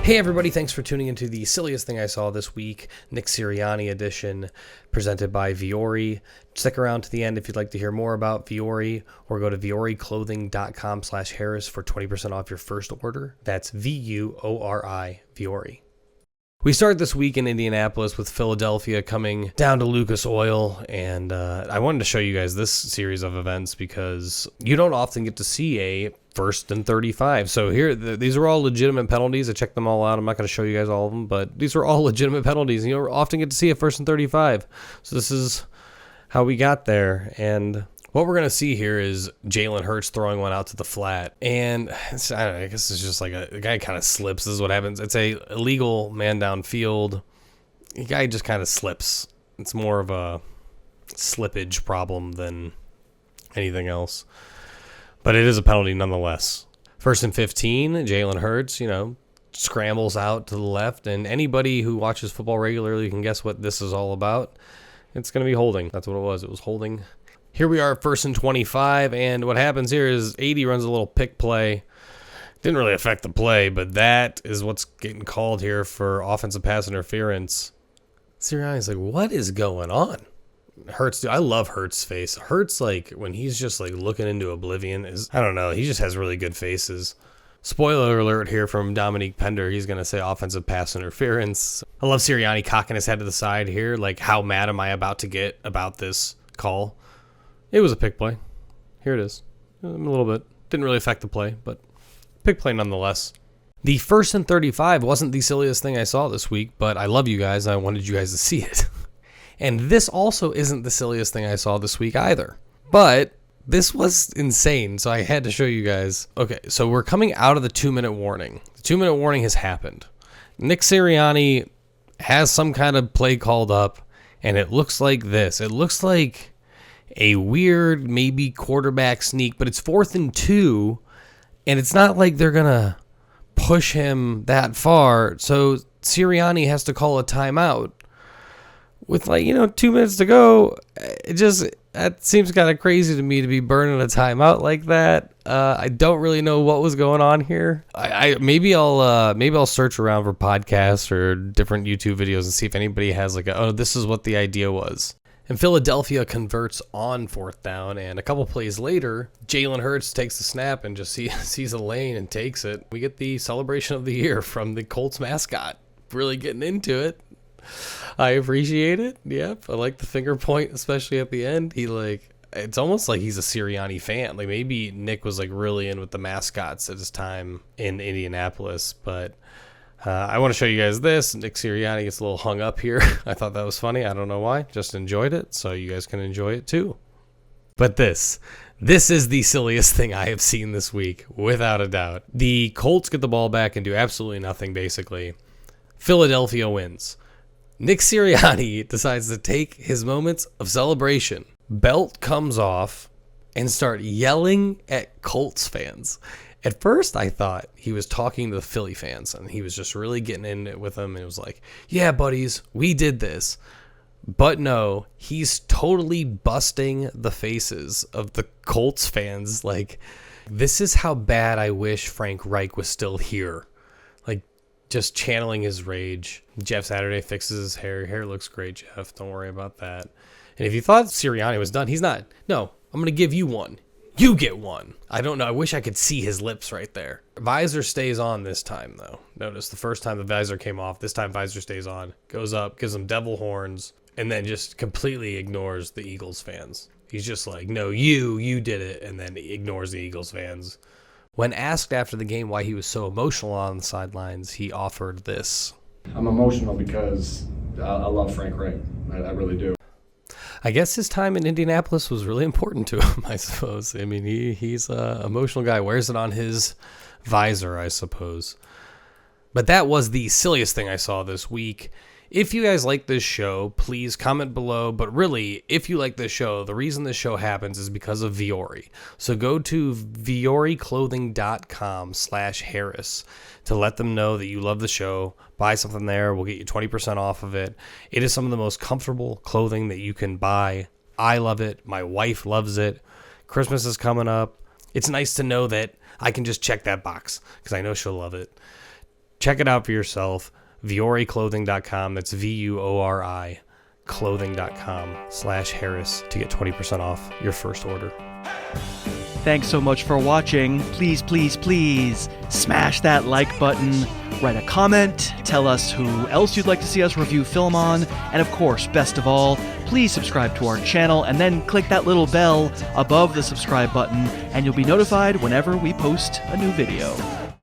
Hey everybody, thanks for tuning into the silliest thing I saw this week, Nick Sirianni edition, presented by Viore. Stick around to the end if you'd like to hear more about Viore, or go to VioreClothing.com/Harris for 20% off your first order. That's VUORI, Viore. We start this week in Indianapolis with Philadelphia coming down to Lucas Oil, and I wanted to show you guys this series of events because you don't often get to see a 1st and 35. So here, these are all legitimate penalties. I checked them all out. I'm not going to show you guys all of them, but these are all legitimate penalties. And you don't often get to see a 1st and 35. So this is how we got there. And what we're going to see here is Jalen Hurts throwing one out to the flat. And I don't know, I guess it's just like the guy kind of slips. This is what happens. It's a illegal man downfield. The guy just kind of slips. It's more of a slippage problem than anything else. But it is a penalty nonetheless. 1st and 15, Jalen Hurts, scrambles out to the left. And anybody who watches football regularly can guess what this is all about. It's going to be holding. That's what it was. It was holding. Here we are, 1st and 25, and what happens here is 80 runs a little pick play. Didn't really affect the play, but that is what's getting called here for offensive pass interference. Sirianni's like, what is going on? Hurts, dude, I love Hurts' face. Hurts, when he's just looking into oblivion, I don't know, he just has really good faces. Spoiler alert here from Dominique Pender. He's going to say offensive pass interference. I love Sirianni cocking his head to the side here. How mad am I about to get about this call? It was a pick play. Here it is. A little bit. Didn't really affect the play, but pick play nonetheless. The 1st and 35 wasn't the silliest thing I saw this week, but I love you guys. I wanted you guys to see it. And this also isn't the silliest thing I saw this week either. But this was insane, so I had to show you guys. Okay, so we're coming out of the 2-minute warning. The 2-minute warning has happened. Nick Sirianni has some kind of play called up, and it looks like this. It looks like a weird, maybe quarterback sneak, but it's 4th and 2, and it's not like they're going to push him that far, so Sirianni has to call a timeout. With 2 minutes to go, that seems kind of crazy to me to be burning a timeout like that. I don't really know what was going on here. Maybe I'll search around for podcasts or different YouTube videos and see if anybody has this is what the idea was. And Philadelphia converts on 4th down, and a couple plays later, Jalen Hurts takes the snap and just sees a lane and takes it. We get the celebration of the year from the Colts mascot. Really getting into it. I appreciate it. Yep, I like the finger point, especially at the end. It's almost like he's a Sirianni fan. Maybe Nick was really in with the mascots at his time in Indianapolis, but I want to show you guys this. Nick Sirianni gets a little hung up here. I thought that was funny. I don't know why. Just enjoyed it, so you guys can enjoy it too. But this is the silliest thing I have seen this week, without a doubt. The Colts get the ball back and do absolutely nothing, basically. Philadelphia wins. Nick Sirianni decides to take his moments of celebration. Belt comes off and start yelling at Colts fans. At first, I thought he was talking to the Philly fans, and he was just really getting in it with them. And it was like, yeah, buddies, we did this. But no, he's totally busting the faces of the Colts fans. This is how bad I wish Frank Reich was still here. Just channeling his rage. Jeff Saturday fixes his hair. Hair looks great, Jeff. Don't worry about that. And if you thought Sirianni was done, he's not. No, I'm going to give you one. You get one. I don't know. I wish I could see his lips right there. Visor stays on this time, though. Notice the first time the visor came off, this time visor stays on. Goes up, gives them devil horns, and then just completely ignores the Eagles fans. He's just like, no, you did it, and then he ignores the Eagles fans. When asked after the game why he was so emotional on the sidelines, he offered this. I'm emotional because I love Frank Reich. I really do. I guess his time in Indianapolis was really important to him, I suppose. I mean, he's an emotional guy. Wears it on his visor, I suppose. But that was the silliest thing I saw this week. If you guys like this show, please comment below. But really, if you like this show, the reason this show happens is because of Viore. So go to VioreClothing.com/Harris to let them know that you love the show. Buy something there. We'll get you 20% off of it. It is some of the most comfortable clothing that you can buy. I love it. My wife loves it. Christmas is coming up. It's nice to know that I can just check that box because I know she'll love it. Check it out for yourself. VioriClothing.com. That's VUORI clothing.com/Harris to get 20% off your first order. Thanks so much for watching. Please, please, please smash that like button, write a comment, tell us who else you'd like to see us review film on, and of course, best of all, please subscribe to our channel and then click that little bell above the subscribe button and you'll be notified whenever we post a new video.